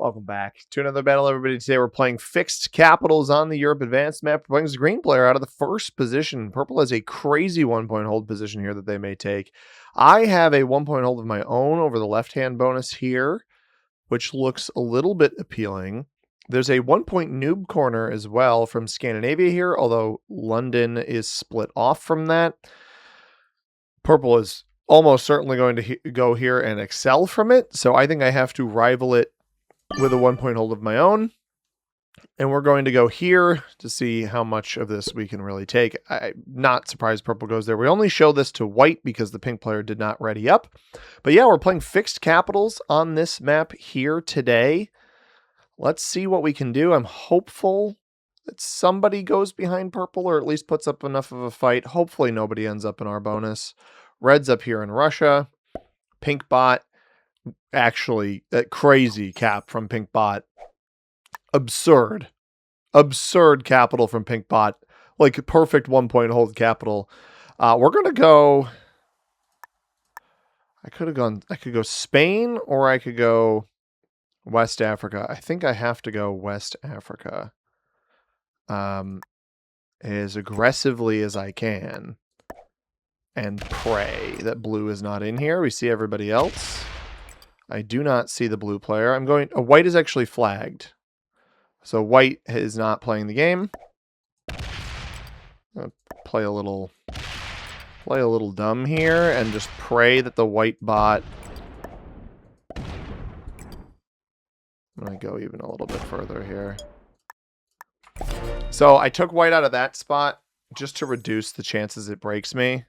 Welcome back to another battle, everybody. Today we're playing fixed capitals on the Europe Advanced map. We're playing as a green player out of the first position. Purple has a crazy 1-point hold position here that they may take. I have a 1-point hold of my own over the left-hand bonus here, which looks a little bit appealing. There's a 1-point noob corner as well from Scandinavia here, although London is split off from that. Purple is almost certainly going to go here and excel from it, so I think I have to rival it with a 1-point hold of my own. And we're going to go here to see how much of this we can really take. I'm not surprised purple goes there. We only show this to white because the pink player did not ready up. But yeah, we're playing fixed capitals on this map here today. Let's see what we can do. I'm hopeful that somebody goes behind purple or at least puts up enough of a fight. Hopefully nobody ends up in our bonus. Red's up here in Russia. Pink bot. Actually, that crazy cap from Pink Bot. Absurd capital from Pink Bot. Like perfect 1-point hold capital. We're going to go... I could go Spain or I could go West Africa. I think I have to go West Africa. As aggressively as I can. And pray that blue is not in here. We see everybody else. I do not see the blue player. White is actually flagged. So white is not playing the game. I'll play a little dumb here and just pray that the white bot... I'm going to go even a little bit further here. So I took white out of that spot just to reduce the chances it breaks me.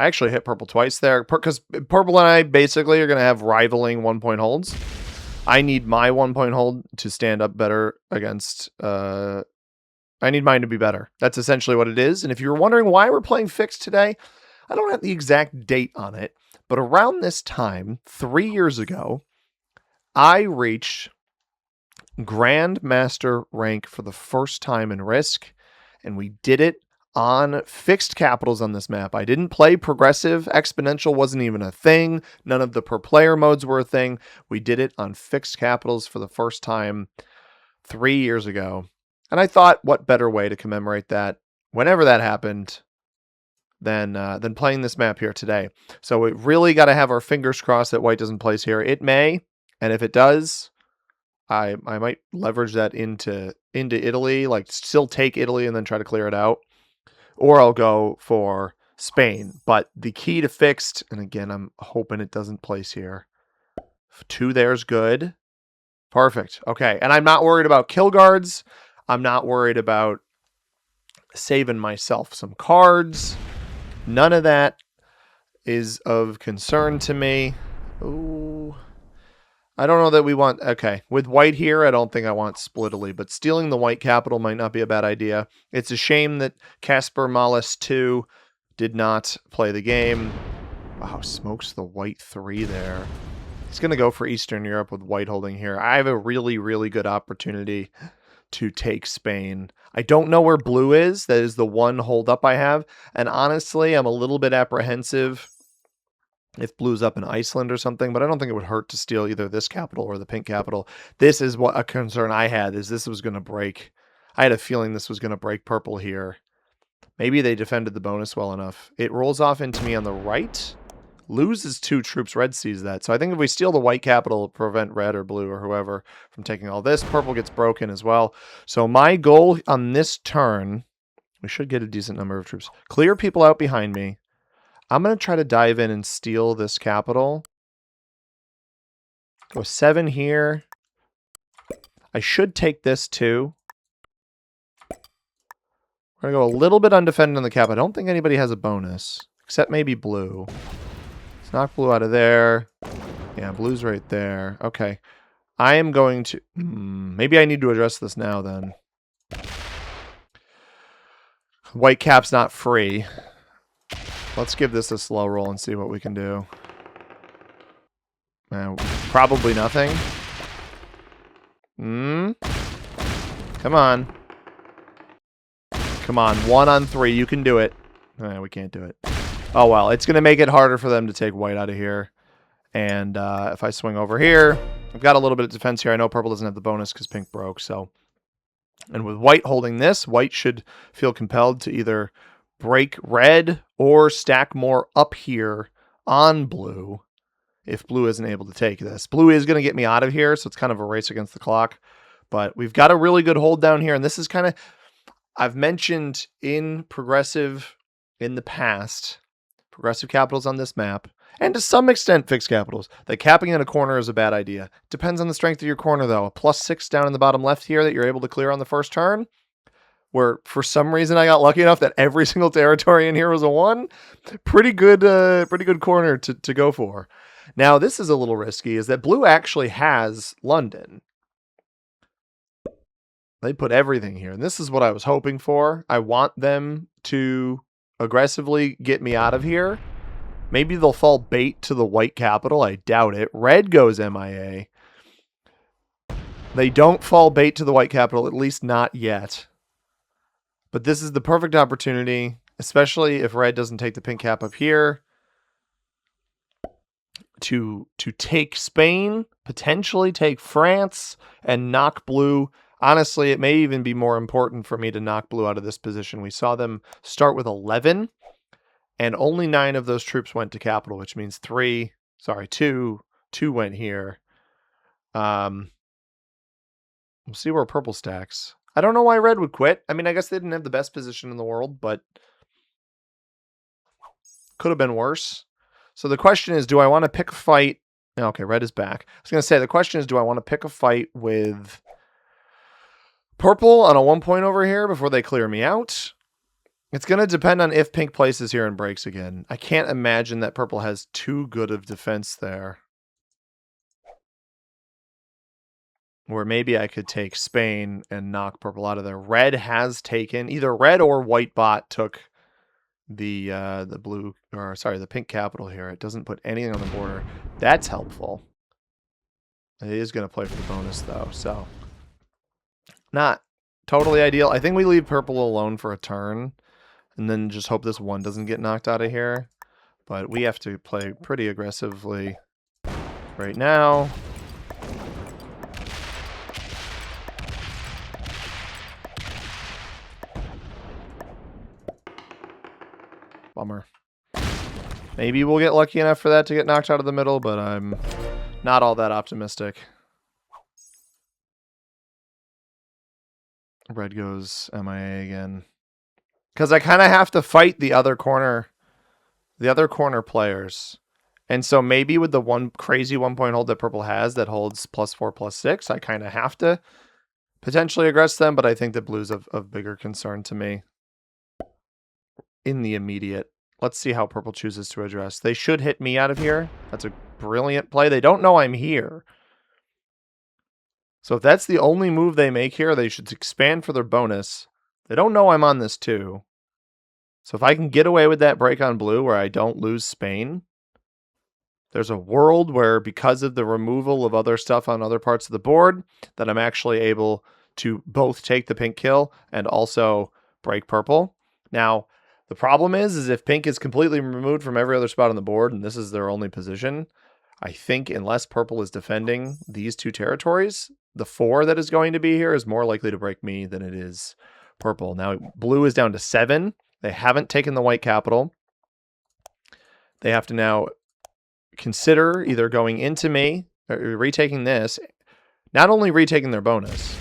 I actually hit purple twice there because purple and I basically are going to have rivaling 1-point holds. I need my 1-point hold to stand up better against... I need mine to be better. That's essentially what it is. And if you're wondering why we're playing fixed today, I don't have the exact date on it, but around this time, 3 years ago, I reached Grandmaster rank for the first time in Risk, and we did it on fixed capitals on this map. I didn't play progressive. Exponential wasn't even a thing. None of the per player modes were a thing. We did it on fixed capitals for the first time 3 years ago. And I thought, what better way to commemorate that whenever that happened than playing this map here today. So we really got to have our fingers crossed that white doesn't place here. It may, and if it does, I might leverage that into Italy, like still take Italy and then try to clear it out. Or I'll go for Spain. But the key to fixed, and again, I'm hoping it doesn't place here. 2 there's good. Perfect. Okay, and I'm not worried about kill guards. I'm not worried about saving myself some cards. None of that is of concern to me. Ooh. I don't know that we want... Okay, with white here, I don't think I want splittily, but stealing the white capital might not be a bad idea. It's a shame that Casper Malis 2 did not play the game. Wow, smokes the white 3 there. He's going to go for Eastern Europe with white holding here. I have a really, really good opportunity to take Spain. I don't know where blue is. That is the one hold up I have. And honestly, I'm a little bit apprehensive if blue's up in Iceland or something, but I don't think it would hurt to steal either this capital or the pink capital. This is what a concern I had, is this was going to break. I had a feeling this was going to break purple here. Maybe they defended the bonus well enough. It rolls off into me on the right. Loses 2 troops. Red sees that. So I think if we steal the white capital, it'll prevent red or blue or whoever from taking all this. Purple gets broken as well. So my goal on this turn, we should get a decent number of troops. Clear people out behind me. I'm going to try to dive in and steal this capital. Go 7 here. I should take this too. We're going to go a little bit undefended on the cap. I don't think anybody has a bonus, except maybe blue. Let's knock blue out of there. Yeah, blue's right there. Okay. I am going to... maybe I need to address this now then. White cap's not free. Let's give this a slow roll and see what we can do. Probably nothing. Come on. Come on. 1 on 3. You can do it. We can't do it. Oh, well. It's going to make it harder for them to take white out of here. And if I swing over here, I've got a little bit of defense here. I know purple doesn't have the bonus because pink broke, so. And with white holding this, white should feel compelled to either break red or stack more up here on blue if blue isn't able to take this. Blue is going to get me out of here, so it's kind of a race against the clock. But we've got a really good hold down here, and this is kind of, I've mentioned in progressive in the past, progressive capitals on this map, and to some extent fixed capitals, that capping in a corner is a bad idea. Depends on the strength of your corner, though. A +6 down in the bottom left here that you're able to clear on the first turn, where for some reason I got lucky enough that every single territory in here was a 1. Pretty good corner to go for. Now, this is a little risky, is that blue actually has London. They put everything here, and this is what I was hoping for. I want them to aggressively get me out of here. Maybe they'll fall bait to the white capital. I doubt it. Red goes MIA. They don't fall bait to the white capital, at least not yet. But this is the perfect opportunity, especially if red doesn't take the pink cap up here, to take Spain, potentially take France, and knock blue. Honestly, it may even be more important for me to knock blue out of this position. We saw them start with 11, and only 9 of those troops went to capital, which means 2 went here. We'll see where purple stacks. I don't know why red would quit. I mean, I guess they didn't have the best position in the world, but could have been worse. So the question is, do I want to pick a fight? Okay, red is back. I was going to say, the question is, do I want to pick a fight with purple on a 1 point over here before they clear me out? It's going to depend on if pink places here and breaks again. I can't imagine that purple has too good of defense there. Where maybe I could take Spain and knock purple out of there. Red has taken, either red or white bot took the pink capital here. It doesn't put anything on the border. That's helpful. It is going to play for the bonus though, so not totally ideal. I think we leave purple alone for a turn and then just hope this 1 doesn't get knocked out of here. But we have to play pretty aggressively right now. Bummer. Maybe we'll get lucky enough for that to get knocked out of the middle, but I'm not all that optimistic. Red goes MIA again. Because I kind of have to fight the other corner players. And so maybe with the one crazy 1 point hold that purple has that holds +4, +6, I kind of have to potentially aggress them, but I think that blue's of bigger concern to me in the immediate. Let's see how purple chooses to address. They should hit me out of here. That's a brilliant play. They don't know I'm here. So if that's the only move they make here, they should expand for their bonus. They don't know I'm on this too. So if I can get away with that break on blue where I don't lose Spain, there's a world where because of the removal of other stuff on other parts of the board, that I'm actually able to both take the pink kill and also break purple. Now, the problem is if pink is completely removed from every other spot on the board and this is their only position, I think unless purple is defending these 2 territories, the 4 that is going to be here is more likely to break me than it is purple. Now, blue is down to 7. They haven't taken the white capital. They have to now consider either going into me or retaking this, not only retaking their bonus,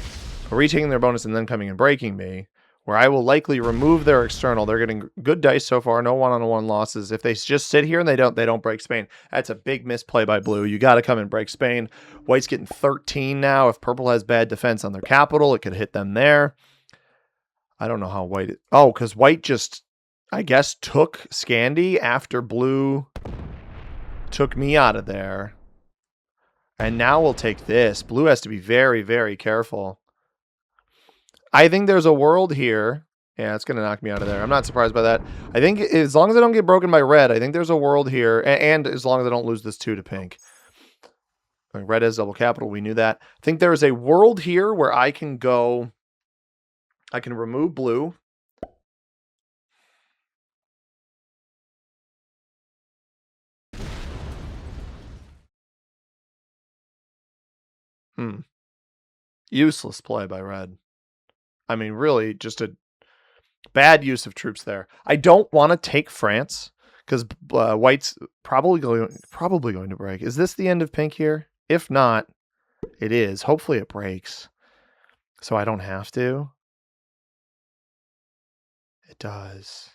but retaking their bonus and then coming and breaking me, where I will likely remove their external. They're getting good dice so far, no 1-on-1 losses. If they just sit here and they don't break Spain, that's a big misplay by blue. You got to come and break Spain. White's getting 13 now. If purple has bad defense on their capital, it could hit them there. I don't know how white... because white just, I guess, took Scandi after blue took me out of there. And now we'll take this. Blue has to be very, very careful. I think there's a world here. Yeah, it's going to knock me out of there. I'm not surprised by that. I think as long as I don't get broken by red, I think there's a world here. And as long as I don't lose this 2 to pink. Red has double capital. We knew that. I think there is a world here where I can go... I can remove blue. Useless play by red. I mean, really, just a bad use of troops there. I don't want to take France because white's probably going to break. Is this the end of pink here? If not, it is. Hopefully it breaks, so I don't have to. It does.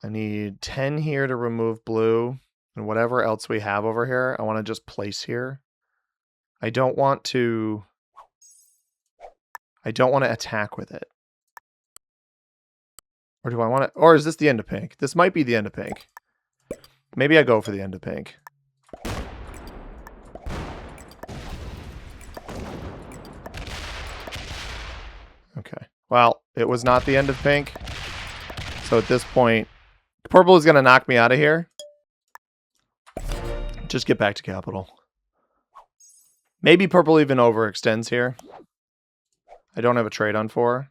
I need 10 here to remove blue, and whatever else we have over here, I want to just place here. I don't want to attack with it. Or do I want to... Or is this the end of pink? This might be the end of pink. Maybe I go for the end of pink. Okay. Well, it was not the end of pink. So at this point, purple is going to knock me out of here. Just get back to capital. Maybe purple even overextends here. I don't have a trade on 4.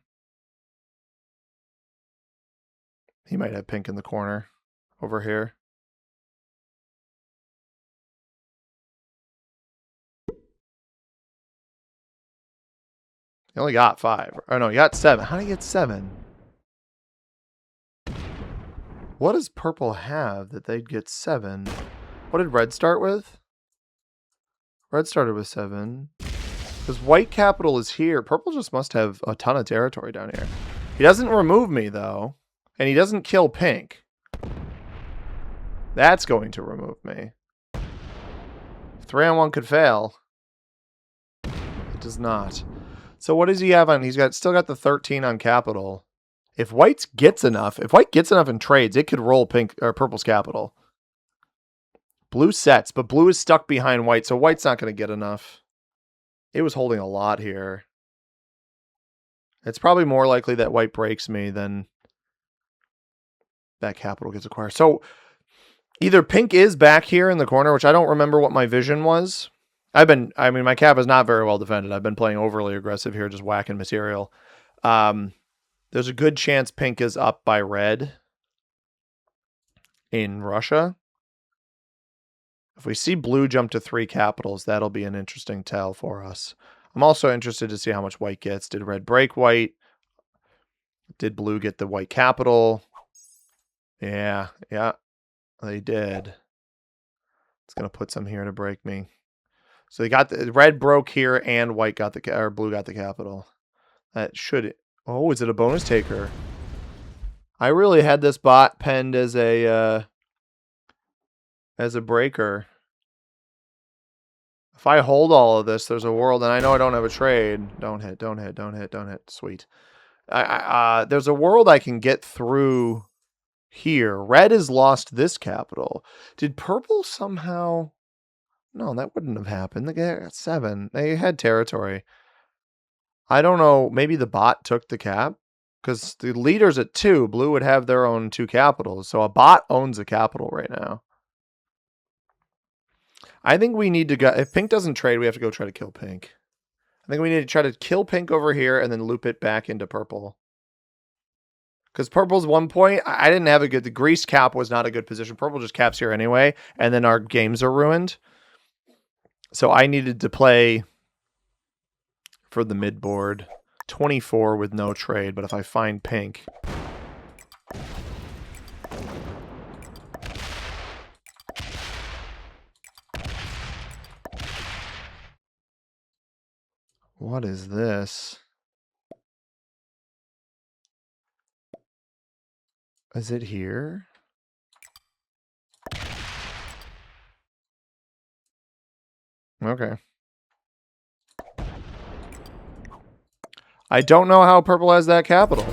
He might have pink in the corner over here. He only got 5. Oh no, he got 7. How did he get 7? What does purple have that they'd get 7? What did red start with? Red started with 7. Because white capital is here. Purple just must have a ton of territory down here. He doesn't remove me, though. And he doesn't kill pink. That's going to remove me. 3-on-1 could fail. It does not. So what does he have on? He's still got the 13 on capital. If white gets enough in trades, it could roll pink or purple's capital. Blue sets, but blue is stuck behind white, so white's not going to get enough. It was holding a lot here. It's probably more likely that white breaks me than that capital gets acquired. So either pink is back here in the corner, which I don't remember what my vision was. I mean, my cap is not very well defended. I've been playing overly aggressive here, just whacking material. There's a good chance pink is up by red in Russia. If we see blue jump to 3 capitals, that'll be an interesting tell for us. I'm also interested to see how much white gets. Did red break white? Did blue get the white capital? Yeah, they did. It's going to put some here to break me. So they got the red broke here and white got or blue got the capital. That should... Oh, is it a bonus taker? I really had this bot penned as a breaker. If I hold all of this, there's a world, and I know I don't have a trade. Don't hit. Sweet. There's a world I can get through here. Red has lost this capital. Did purple somehow... No, that wouldn't have happened. They got 7. They had territory. I don't know. Maybe the bot took the cap? Because the leader's at 2. Blue would have their own 2 capitals. So a bot owns a capital right now. I think we need to go... If pink doesn't trade, we have to go try to kill pink. I think we need to try to kill pink over here and then loop it back into purple. Because purple's 1 point. I didn't have a good... The grease cap was not a good position. Purple just caps here anyway. And then our games are ruined. So I needed to play for the mid board. 24 with no trade. But if I find pink... What is this? Is it here? Okay. I don't know how purple has that capital.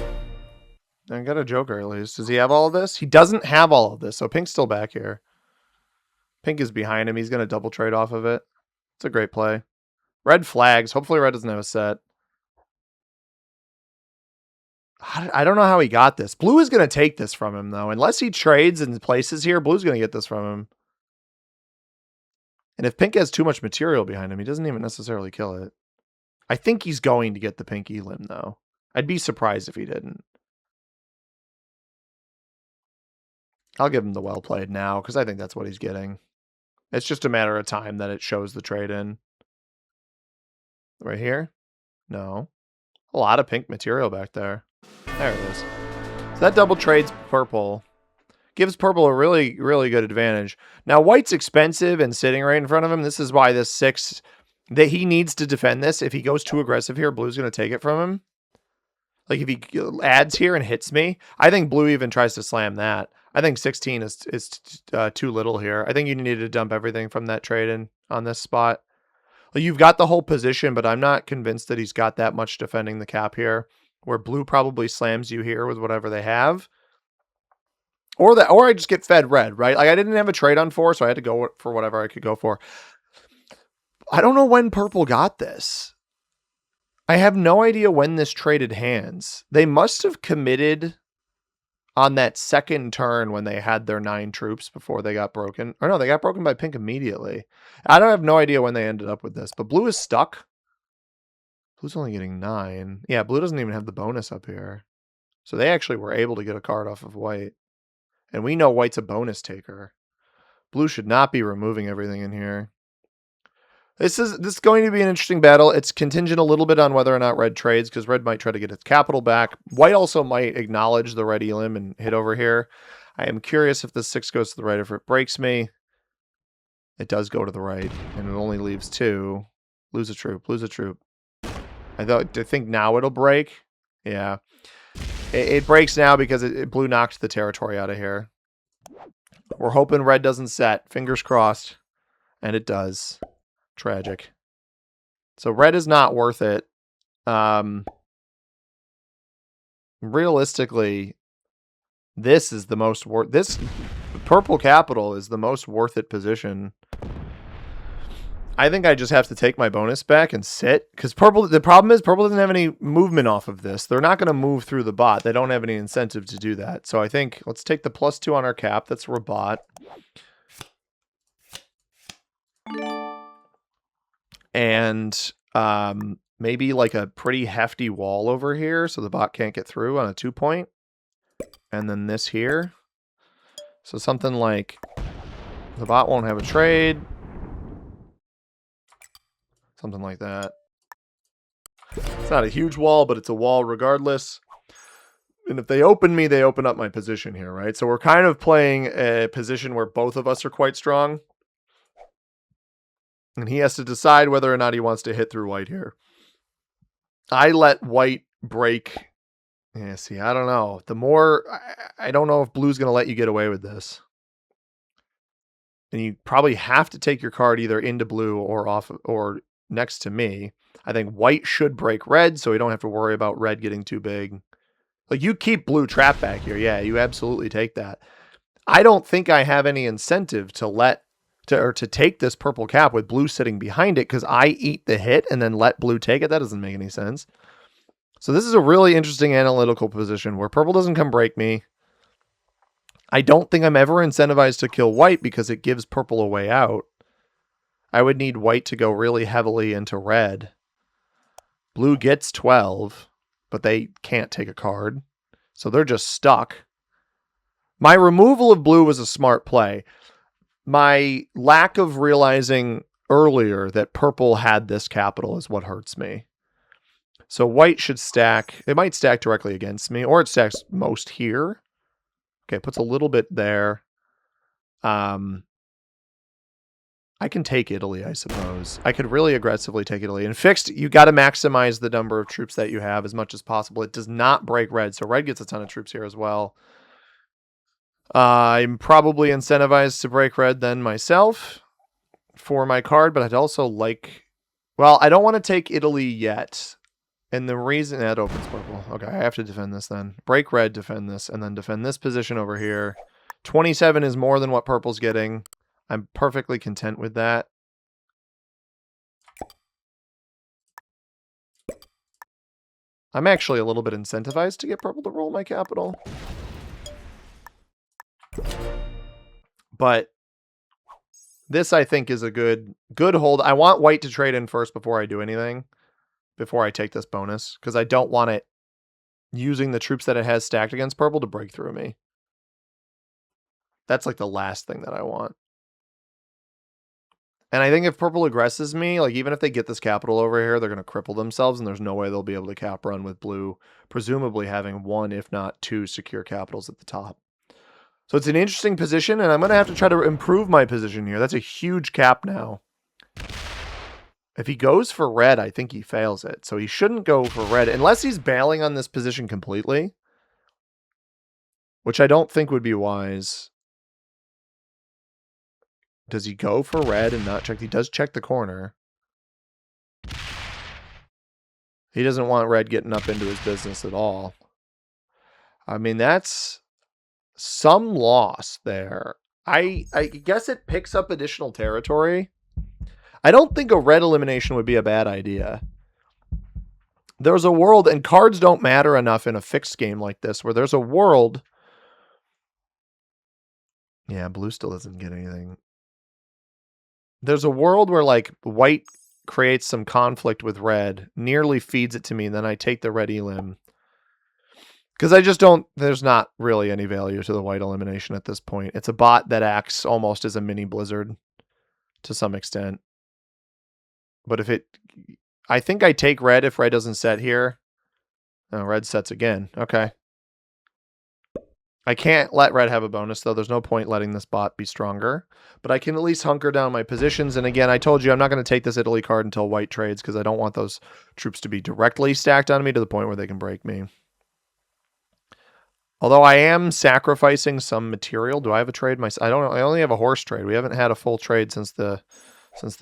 I got a joker at least. Does he have all of this? He doesn't have all of this, so pink's still back here. Pink is behind him. He's going to double trade off of it. It's a great play. Red flags. Hopefully red doesn't have a set. I don't know how he got this. Blue is going to take this from him, though. Unless he trades and places here, blue's going to get this from him. And if pink has too much material behind him, he doesn't even necessarily kill it. I think he's going to get the pink elim, though. I'd be surprised if he didn't. I'll give him the well played now, because I think that's what he's getting. It's just a matter of time that it shows the trade in. Right here? No. A lot of pink material back there. There it is. So that double trades purple. Gives purple a really, really good advantage. Now, white's expensive and sitting right in front of him. This is why this 6... that he needs to defend this. If he goes too aggressive here, blue's going to take it from him. Like, if he adds here and hits me, I think blue even tries to slam that. I think 16 is too little here. I think you need to dump everything from that trade in on this spot. Like, you've got the whole position, but I'm not convinced that he's got that much defending the cap here, where blue probably slams you here with whatever they have. Or I just get fed red, right? Like, I didn't have a trade on 4, so I had to go for whatever I could go for. I don't know when purple got this. I have no idea when this traded hands. They must have committed on that second turn when they had their 9 troops before they got broken. Or no, they got broken by pink immediately. I don't have no idea when they ended up with this, but blue is stuck. Blue's only getting 9. Yeah, blue doesn't even have the bonus up here. So they actually were able to get a card off of white. And we know white's a bonus taker. Blue should not be removing everything in here. This is going to be an interesting battle. It's contingent a little bit on whether or not red trades, because red might try to get its capital back. White also might acknowledge the red elim and hit over here. I am curious if the 6 goes to the right, if it breaks me. It does go to the right, and it only leaves 2. Lose a troop, lose a troop. I think now it'll break. Yeah. It breaks now because blue knocked the territory out of here. We're hoping red doesn't set. Fingers crossed. And it does. Tragic. So red is not worth it. Realistically, this is the most worth... This purple capital is the most worth it position. I think I just have to take my bonus back and sit. Because purple... The problem is purple doesn't have any movement off of this. They're not going to move through the bot. They don't have any incentive to do that. So I think let's take the +2 on our cap. That's Rabat. And maybe like a pretty hefty wall over here so the bot can't get through on a 2-point. And then this here. So something like the bot won't have a trade. Something like that. It's not a huge wall, but it's a wall regardless. And if they open me, they open up my position here, right? So we're kind of playing a position where both of us are quite strong. And he has to decide whether or not he wants to hit through white here. I let white break. Yeah, see, I don't know. The more... I don't know if blue's going to let you get away with this. And you probably have to take your card either into blue or off or next to me. I think white should break red, so we don't have to worry about red getting too big. Like, you keep blue trapped back here. Yeah, you absolutely take that. I don't think I have any incentive to take this purple cap with blue sitting behind it, because I eat the hit and then let blue take it. That doesn't make any sense. So this is a really interesting analytical position where purple doesn't come break me. I don't think I'm ever incentivized to kill white because it gives purple a way out. I would need white to go really heavily into red. Blue gets 12, but they can't take a card. So they're just stuck. My removal of blue was a smart play. My lack of realizing earlier that purple had this capital is what hurts me. So white should stack. It might stack directly against me, or it stacks most here. Okay, puts a little bit there. I can take Italy, I suppose. I could really aggressively take Italy. In fixed, you got to maximize the number of troops that you have as much as possible. It does not break red, so red gets a ton of troops here as well. I'm probably incentivized to break red then myself for my card, but I'd also like... Well, I don't want to take Italy yet. And the reason... That opens purple. Okay, I have to defend this then. Break red, defend this, and then defend this position over here. 27 is more than what purple's getting. I'm perfectly content with that. I'm actually a little bit incentivized to get purple to roll my capital. But this, I think, is a good hold. I want white to trade in first before I do anything. Before I take this bonus. Because I don't want it using the troops that it has stacked against purple to break through me. That's like the last thing that I want. And I think if purple aggresses me, like even if they get this capital over here, they're going to cripple themselves, and there's no way they'll be able to cap run with blue, presumably having one, if not two, secure capitals at the top. So it's an interesting position, and I'm going to have to try to improve my position here. That's a huge cap now. If he goes for red, I think he fails it. So he shouldn't go for red, unless he's bailing on this position completely, which I don't think would be wise. Does he go for red and not check? He does check the corner. He doesn't want red getting up into his business at all. I mean, that's some loss there. I guess it picks up additional territory. I don't think a red elimination would be a bad idea. There's a world, and cards don't matter enough in a fixed game like this, where there's a world. Yeah, blue still doesn't get anything. There's a world where like white creates some conflict with red, nearly feeds it to me, and then I take the red elim. Because I just don't, there's not really any value to the white elimination at this point. It's a bot that acts almost as a mini blizzard to some extent. But if it, I think I take red if red doesn't set here. Oh, red sets again. Okay. I can't let red have a bonus, though. There's no point letting this bot be stronger. But I can at least hunker down my positions. And again, I told you I'm not going to take this Italy card until white trades because I don't want those troops to be directly stacked on me to the point where they can break me. Although I am sacrificing some material. Do I have a trade? I don't know. I only have a horse trade. We haven't had a full trade since the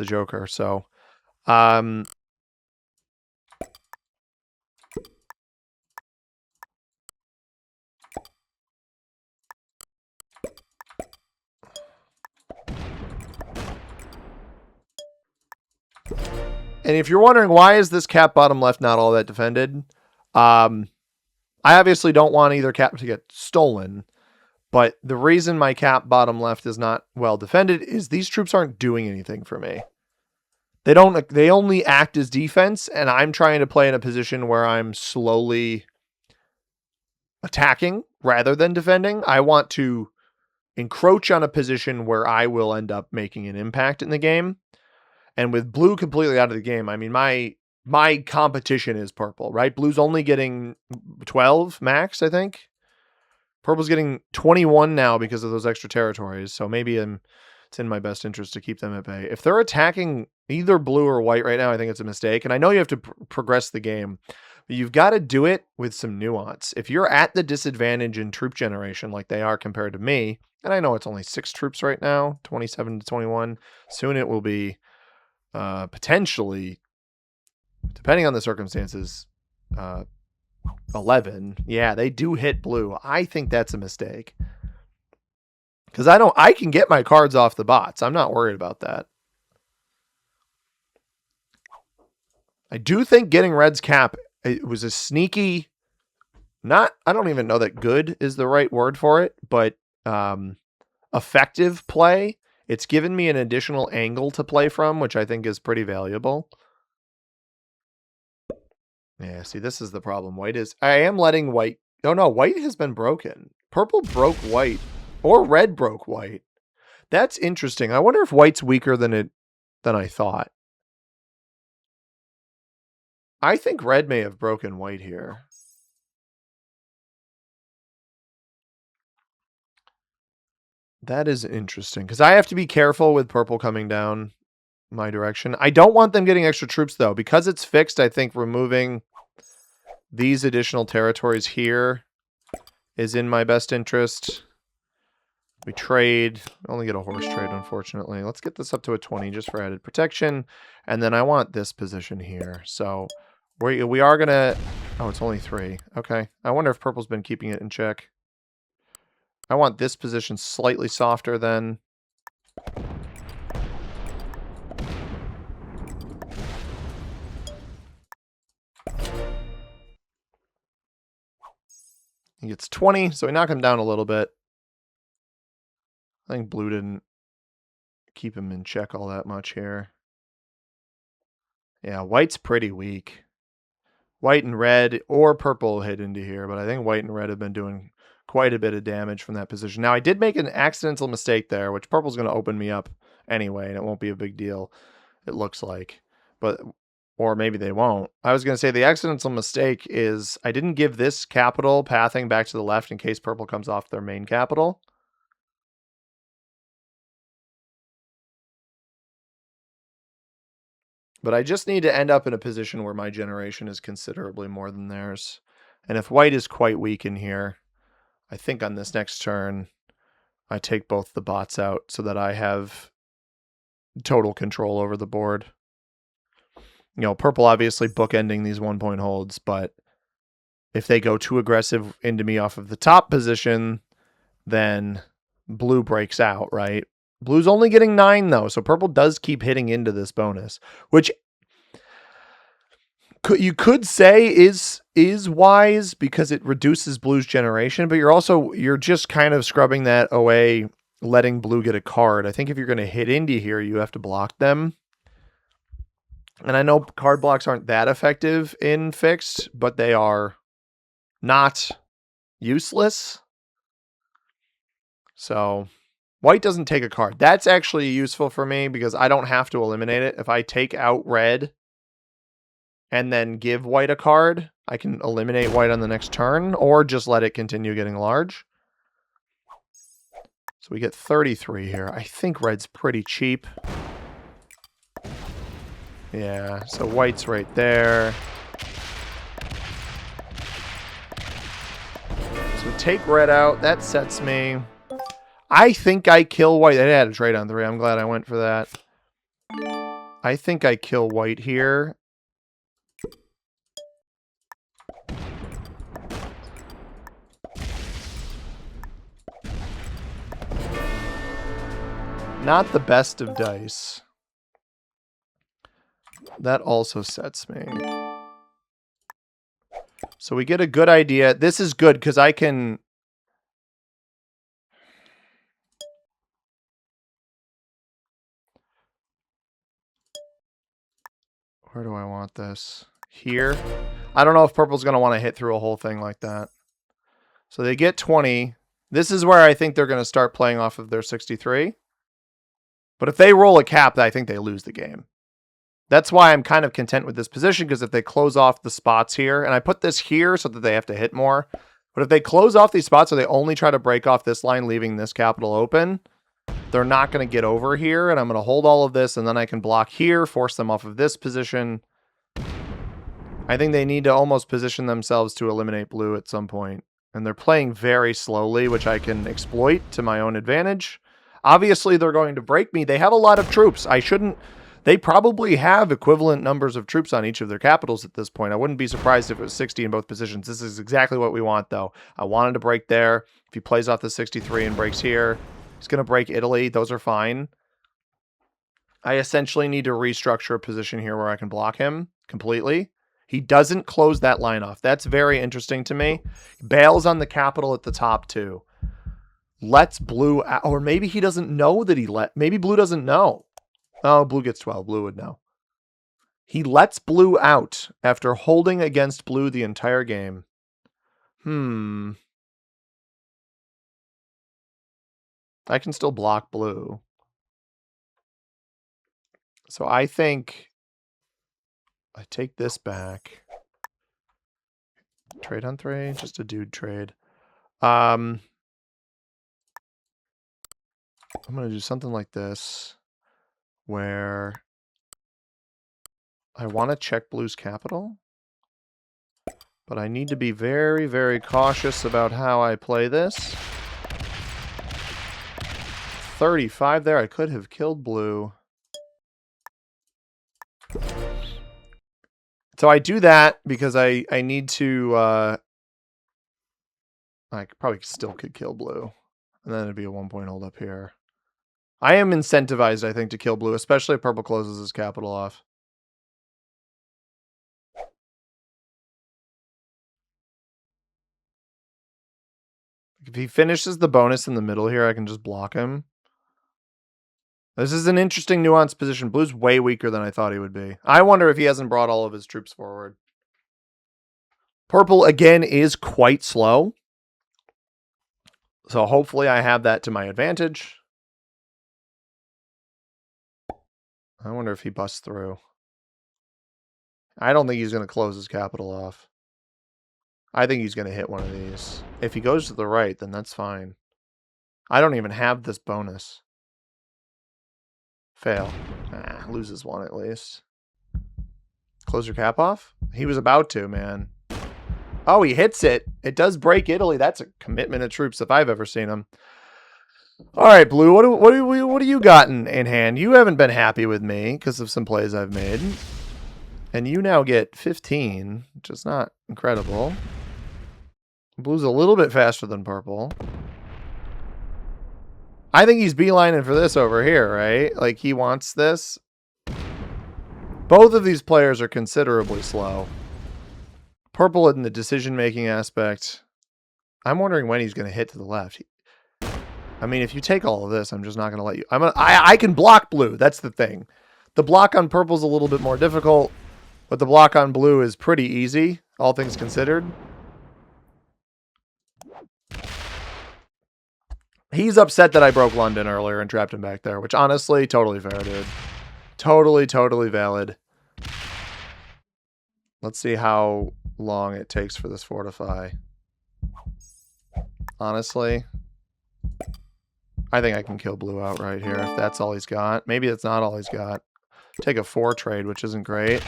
Joker. So, and if you're wondering why is this cap bottom left not all that defended, I obviously don't want either cap to get stolen. But the reason my cap bottom left is not well defended is these troops aren't doing anything for me. They only act as defense, and I'm trying to play in a position where I'm slowly attacking rather than defending. I want to encroach on a position where I will end up making an impact in the game. And with blue completely out of the game, I mean, my competition is purple, right? Blue's only getting 12 max, I think. Purple's getting 21 now because of those extra territories. So maybe it's in my best interest to keep them at bay. If they're attacking either blue or white right now, I think it's a mistake. And I know you have to progress the game, but you've got to do it with some nuance. If you're at the disadvantage in troop generation like they are compared to me, and I know it's only 6 troops right now, 27 to 21, soon it will be potentially, depending on the circumstances, 11. Yeah, they do hit blue. I think that's a mistake. Because I can get my cards off the bots. I'm not worried about that. I do think getting red's cap, it was a sneaky, I don't even know that good is the right word for it, but effective play. It's given me an additional angle to play from, which I think is pretty valuable. Yeah, see, this is the problem. I am letting white. Oh no, white has been broken. Purple broke white, or red broke white. That's interesting. I wonder if white's weaker than I thought. I think red may have broken white here. That is interesting, because I have to be careful with purple coming down my direction. I don't want them getting extra troops, though. Because it's fixed, I think removing these additional territories here is in my best interest. We trade. Only get a horse trade, unfortunately. Let's get this up to a 20 just for added protection. And then I want this position here. So we are going to... Oh, it's only 3. Okay. I wonder if purple's been keeping it in check. I want this position slightly softer than... He gets 20, so we knock him down a little bit. I think blue didn't keep him in check all that much here. Yeah, white's pretty weak. White and red or purple hit into here, but I think white and red have been doing quite a bit of damage from that position. Now, I did make an accidental mistake there, which purple's going to open me up anyway, and it won't be a big deal, it looks like. But, or maybe they won't. I was going to say the accidental mistake is I didn't give this capital pathing back to the left in case purple comes off their main capital. But I just need to end up in a position where my generation is considerably more than theirs. And if white is quite weak in here, I think on this next turn, I take both the bots out so that I have total control over the board. You know, purple obviously bookending these 1-point holds, but if they go too aggressive into me off of the top position, then blue breaks out, right? Blue's only getting 9 though, so purple does keep hitting into this bonus, which you could say is wise because it reduces blue's generation, but you're just kind of scrubbing that away, letting blue get a card. I think if you're going to hit into here, you have to block them. And I know card blocks aren't that effective in fixed, but they are not useless. So white doesn't take a card. That's actually useful for me because I don't have to eliminate it. If I take out red and then give white a card, I can eliminate white on the next turn or just let it continue getting large. So we get 33 here. I think red's pretty cheap. Yeah, so white's right there. So take red out. That sets me. I think I kill white. I had a trade on 3. I'm glad I went for that. I think I kill white here. Not the best of dice. That also sets me. So we get a good idea. This is good because I can... Where do I want this? Here? I don't know if purple's going to want to hit through a whole thing like that. So they get 20. This is where I think they're going to start playing off of their 63. But if they roll a cap, I think they lose the game. That's why I'm kind of content with this position, because if they close off the spots here, and I put this here so that they have to hit more, but if they close off these spots or they only try to break off this line, leaving this capital open, they're not going to get over here, and I'm going to hold all of this, and then I can block here, force them off of this position. I think they need to almost position themselves to eliminate blue at some point, and they're playing very slowly, which I can exploit to my own advantage. Obviously, they're going to break me. They have a lot of troops. They probably have equivalent numbers of troops on each of their capitals at this point. I wouldn't be surprised if it was 60 in both positions. This is exactly what we want, though. I wanted to break there. If he plays off the 63 and breaks here, he's going to break Italy. Those are fine. I essentially need to restructure a position here where I can block him completely. He doesn't close that line off. That's very interesting to me. Bails on the capital at the top, too. Lets blue out. Or maybe he doesn't know that maybe blue doesn't know. Oh, blue gets 12. Blue would know. He lets blue out after holding against blue the entire game. I can still block blue. So I think I take this back. Trade on 3, just a dude trade. I'm going to do something like this, where I want to check blue's capital, but I need to be very, very cautious about how I play this. 35 there. I could have killed blue. So I do that because I need to... I probably still could kill blue. And then it'd be a 1-point hold up here. I am incentivized, I think, to kill blue, especially if purple closes his capital off. If he finishes the bonus in the middle here, I can just block him. This is an interesting nuanced position. Blue's way weaker than I thought he would be. I wonder if he hasn't brought all of his troops forward. Purple, again, is quite slow. So hopefully I have that to my advantage. I wonder if he busts through. I don't think he's going to close his capital off. I think he's going to hit one of these. If he goes to the right, then that's fine. I don't even have this bonus. Fail. Loses one at least. Close your cap off? He was about to, man. Oh, he hits it. It does break Italy. That's a commitment of troops if I've ever seen them. All right, Blue, what do you got in hand? You haven't been happy with me because of some plays I've made. And you now get 15, which is not incredible. Blue's a little bit faster than purple. I think he's beelining for this over here, right? Like, he wants this. Both of these players are considerably slow. Purple in the decision-making aspect. I'm wondering when he's going to hit to the left. I mean, if you take all of this, I'm just not going to let you. I can block blue. That's the thing. The block on purple is a little bit more difficult, but the block on blue is pretty easy, all things considered. He's upset that I broke London earlier and trapped him back there, which honestly, totally fair, dude. Totally, totally valid. Let's see how long it takes for this fortify. Honestly, I think I can kill blue out right here if that's all he's got. Maybe that's not all he's got. Take a 4 trade, which isn't great.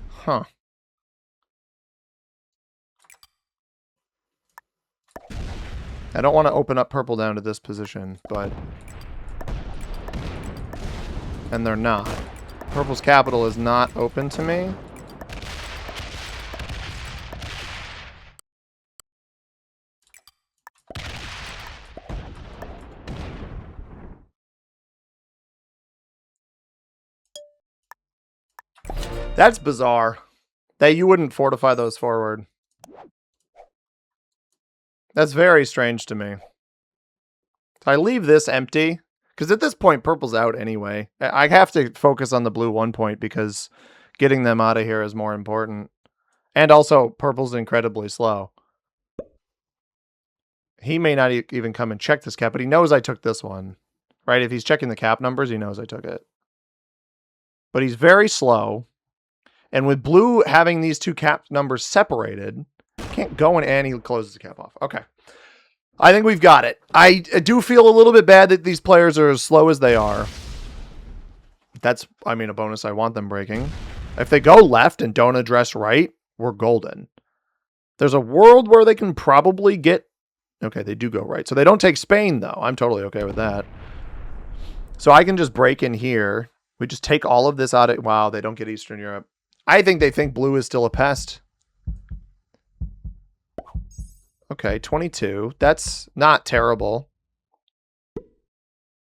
Huh. I don't want to open up purple down to this position, but... And they're not. Purple's capital is not open to me. That's bizarre. That you wouldn't fortify those forward. That's very strange to me. I leave this empty, because at this point, purple's out anyway. I have to focus on the blue 1 point, because getting them out of here is more important. And also, purple's incredibly slow. He may not even come and check this cap, but he knows I took this one. Right? If he's checking the cap numbers, he knows I took it. But he's very slow. And with blue having these two cap numbers separated, can't go and he closes the cap off. Okay. I think we've got it. I do feel a little bit bad that these players are as slow as they are. That's, I mean, a bonus I want them breaking. If they go left and don't address right, we're golden. There's a world where they can probably get... Okay, they do go right. So they don't take Spain, though. I'm totally okay with that. So I can just break in here. We just take all of this out of... Wow, they don't get Eastern Europe. I think they think blue is still a pest. Okay, 22. That's not terrible.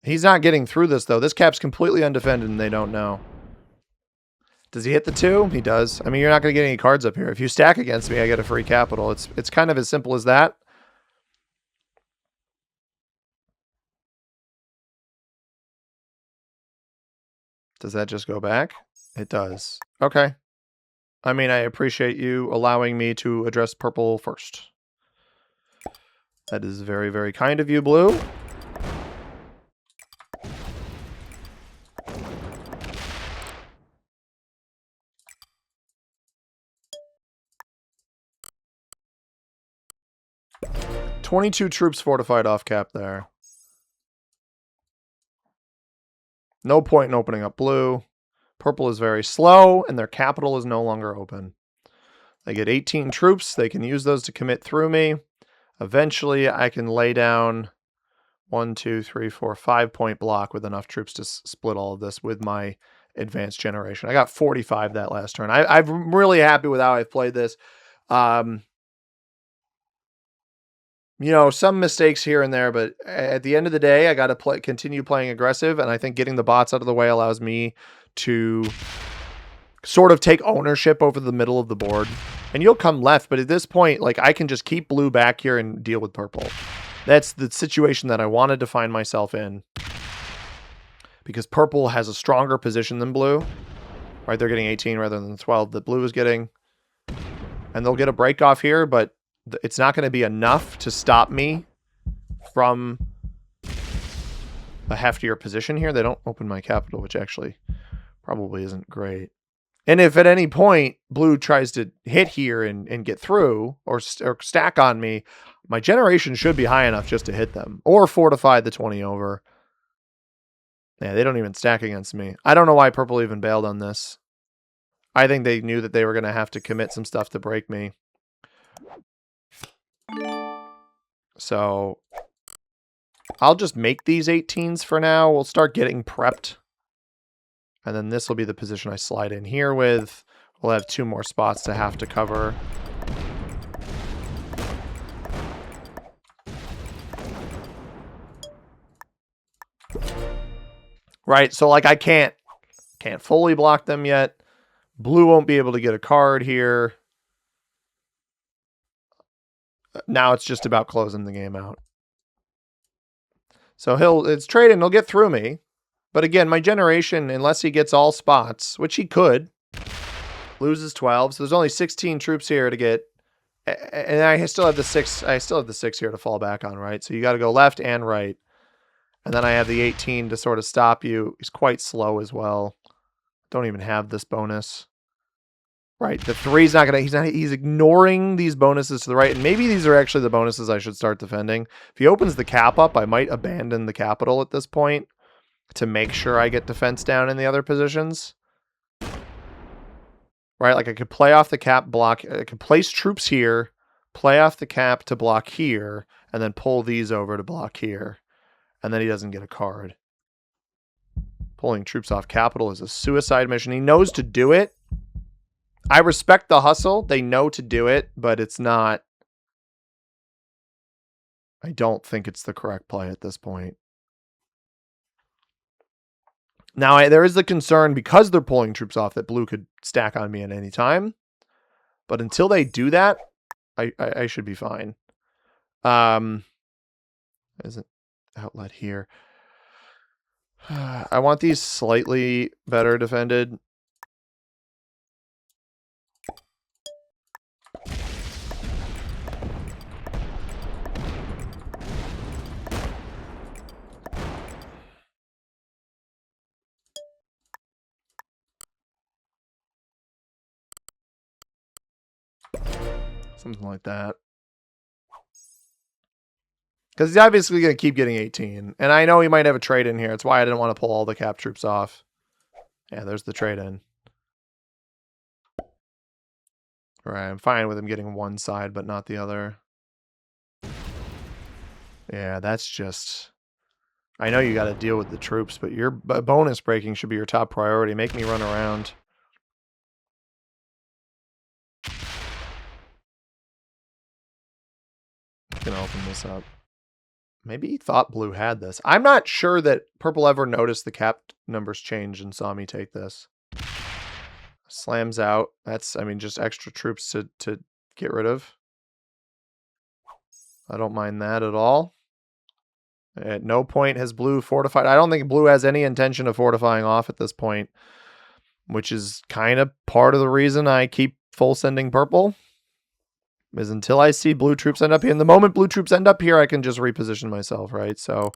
He's not getting through this, though. This cap's completely undefended, and they don't know. Does he hit the 2? He does. I mean, you're not going to get any cards up here. If you stack against me, I get a free capital. It's kind of as simple as that. Does that just go back? It does. Okay. I mean, I appreciate you allowing me to address purple first. That is very, very kind of you, blue. $22 troops fortified off cap there. No point in opening up blue. Purple is very slow, and their capital is no longer open. They get 18 troops. They can use those to commit through me. Eventually, I can lay down 1, 2, 3, 4, 5-point block with enough troops to split all of this with my advanced generation. I got 45 that last turn. I'm really happy with how I've played this. You know, some mistakes here and there, but at the end of the day, I got to continue playing aggressive, and I think getting the bots out of the way allows me to sort of take ownership over the middle of the board. And you'll come left, but at this point, like, I can just keep blue back here and deal with purple. That's the situation that I wanted to find myself in. Because purple has a stronger position than blue. Right, they're getting 18 rather than the 12 that blue is getting. And they'll get a break off here, but it's not going to be enough to stop me from a heftier position here. They don't open my capital, which actually probably isn't great. And if at any point blue tries to hit here and get through or stack on me, my generation should be high enough just to hit them or fortify the 20 over. Yeah, they don't even stack against me. I don't know why purple even bailed on this. I think they knew that they were going to have to commit some stuff to break me. So I'll just make these 18s for now. We'll start getting prepped. And then this will be the position I slide in here with. We'll have 2 more spots to have to cover. Right, so like I can't fully block them yet. Blue won't be able to get a card here. Now it's just about closing the game out. So it's trading, he'll get through me. But again, my generation, unless he gets all spots, which he could, loses 12. So there's only 16 troops here to get. And I still have the 6. I still have the 6 here to fall back on, right? So you got to go left and right. And then I have the 18 to sort of stop you. He's quite slow as well. Don't even have this bonus. Right, the 3's not going to... He's ignoring these bonuses to the right. And maybe these are actually the bonuses I should start defending. If he opens the cap up, I might abandon the capital at this point to make sure I get defense down in the other positions. Right, like I could play off the cap block. I could place troops here, play off the cap to block here, and then pull these over to block here. And then he doesn't get a card. Pulling troops off capital is a suicide mission. He knows to do it. I respect the hustle. They know to do it, but it's not... I don't think it's the correct play at this point. Now, there is the concern, because they're pulling troops off, that blue could stack on me at any time. But until they do that, I should be fine. There's an outlet here. I want these slightly better defended. Something like that. Because he's obviously going to keep getting 18. And I know he might have a trade in here. That's why I didn't want to pull all the cap troops off. Yeah, there's the trade in. Right, I'm fine with him getting one side, but not the other. Yeah, that's just... I know you got to deal with the troops, but your bonus breaking should be your top priority. Make me run around. I'm going to open this up. Maybe he thought blue had this. I'm not sure that purple ever noticed the cap numbers change and saw me take this. Slams out. That's, I mean, just extra troops to get rid of. I don't mind that at all. At no point has blue fortified. I don't think blue has any intention of fortifying off at this point, which is kind of part of the reason I keep full sending purple. Is until I see blue troops end up here. And the moment blue troops end up here, I can just reposition myself, right? So...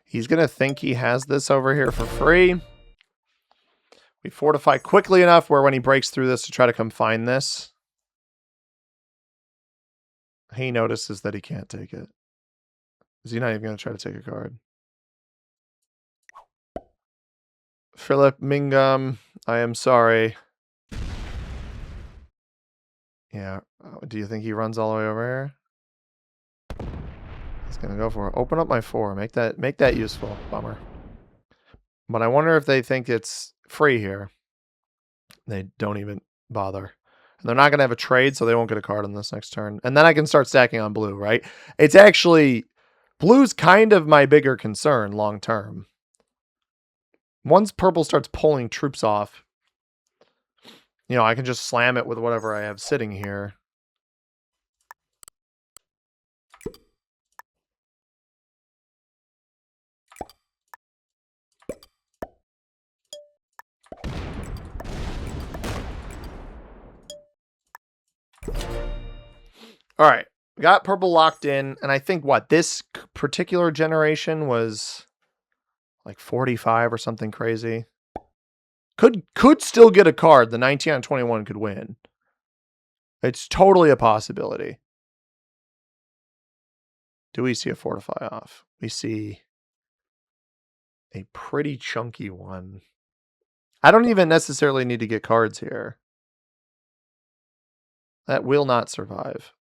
He's going to think he has this over here for free. We fortify quickly enough where when he breaks through this to try to come find this, he notices that he can't take it. Is he not even going to try to take a card? Philip Mingum, I am sorry. Yeah. Do you think he runs all the way over here? He's going to go for it. Open up my 4. Make that useful. Bummer. But I wonder if they think it's free here. They don't even bother. And they're not going to have a trade, so they won't get a card on this next turn. And then I can start stacking on blue, right? It's actually... Blue's kind of my bigger concern long term. Once purple starts pulling troops off, You know, I can just slam it with whatever I have sitting here. All right. Got purple locked in, and I think what this particular generation was like 45 or something crazy. Could still get a card. The 19 on 21 could win. It's totally a possibility. Do we see a fortify off? We see a pretty chunky one. I don't even necessarily need to get cards here. That will not survive.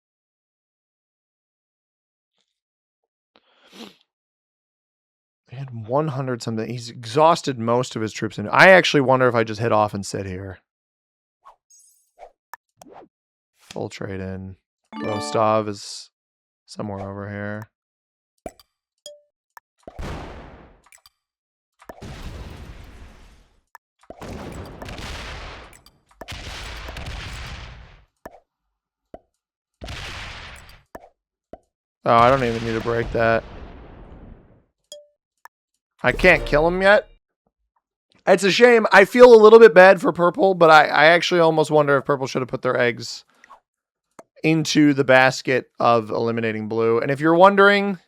He had 100 something. He's exhausted most of his troops. I actually wonder if I just hit off and sit here. Full trade in. Rostov is somewhere over here. Oh, I don't even need to break that. I can't kill him yet. It's a shame. I feel a little bit bad for purple, but I actually almost wonder if purple should have put their eggs into the basket of eliminating blue. And if you're wondering,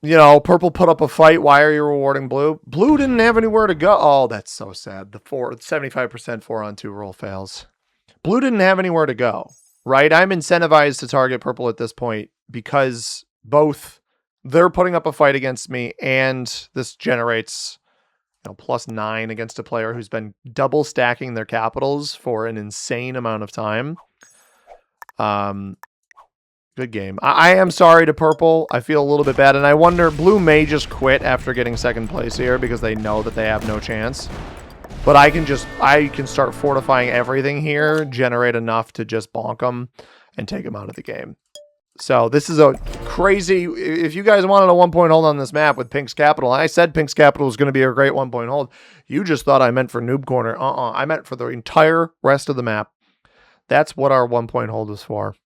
you know, purple put up a fight. Why are you rewarding blue? Blue didn't have anywhere to go. Oh, that's so sad. The 75% 4-on-2 rule fails. Blue didn't have anywhere to go, right? I'm incentivized to target purple at this point because both they're putting up a fight against me and this generates, you know, +9 against a player who's been double stacking their capitals for an insane amount of time. Good game. I am sorry to purple. I feel a little bit bad, and I wonder, blue may just quit after getting second place here because they know that they have no chance. But I can start fortifying everything here, generate enough to just bonk them and take them out of the game. So this is a crazy, if you guys wanted a 1-point hold on this map with Pink's Capital, I said Pink's Capital was going to be a great 1-point hold. You just thought I meant for Noob Corner. I meant for the entire rest of the map. That's what our 1-point hold was for.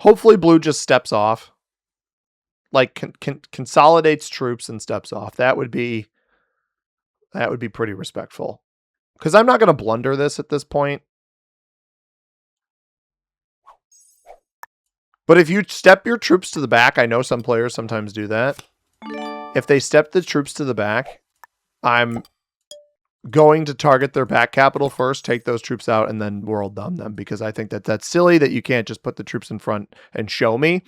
Hopefully blue just steps off. Like consolidates troops and steps off. That would be pretty respectful. Because I'm not going to blunder this at this point. But if you step your troops to the back, I know some players sometimes do that. If they step the troops to the back, I'm going to target their back capital first, take those troops out, and then world dumb them, because I think that that's silly that you can't just put the troops in front and show me.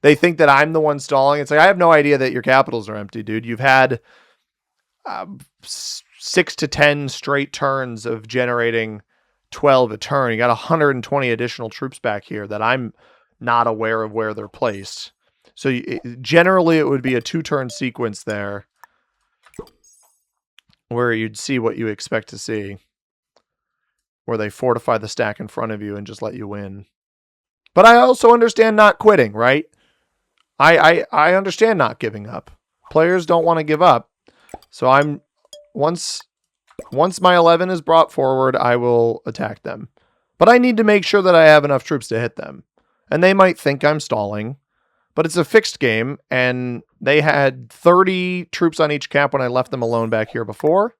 They think that I'm the one stalling. It's like, I have no idea that your capitals are empty, dude. You've had 6 to 10 straight turns of generating 12 a turn. You got 120 additional troops back here that I'm not aware of where they're placed. So generally it would be a 2-turn sequence there where you'd see what you expect to see, where they fortify the stack in front of you and just let you win. But I also understand not quitting, right? I understand not giving up. Players don't want to give up. So I'm once my 11 is brought forward, I will attack them. But I need to make sure that I have enough troops to hit them. And they might think I'm stalling, but it's a fixed game, and they had 30 troops on each cap when I left them alone back here before.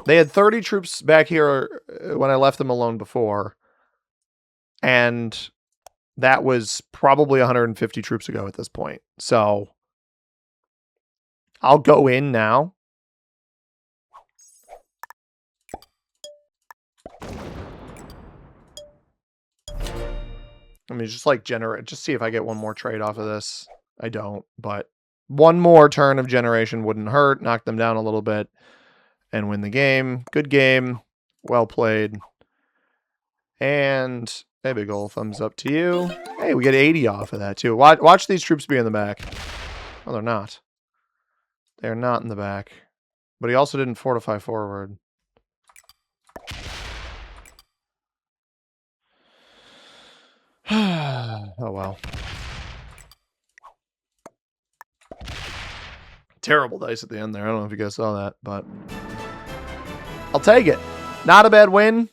They had 30 troops back here when I left them alone before, and that was probably 150 troops ago at this point. So I'll go in now. I mean, just like just see if I get one more trade off of this. I don't, but one more turn of generation wouldn't hurt. Knock them down a little bit and win the game. Good game. Well played. And a big ol' thumbs up to you. Hey, we get 80 off of that too. Watch these troops be in the back. Oh, they're not. They're not in the back. But he also didn't fortify forward. Oh, well. Terrible dice at the end there. I don't know if you guys saw that, but I'll take it. Not a bad win.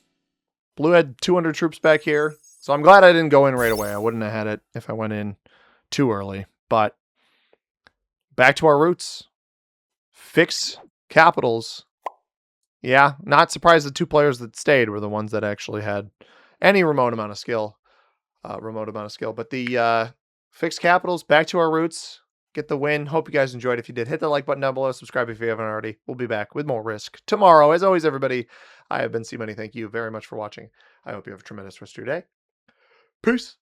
Blue had 200 troops back here. So I'm glad I didn't go in right away. I wouldn't have had it if I went in too early. But back to our roots. Fix capitals. Yeah, not surprised the 2 players that stayed were the ones that actually had any remote amount of skill. But the fixed capitals, back to our roots. Get the win. Hope you guys enjoyed. If you did, hit the like button down below. Subscribe if you haven't already. We'll be back with more Risk tomorrow. As always, everybody, I have been C-Money. Thank you very much for watching. I hope you have a tremendous rest of your day. Peace.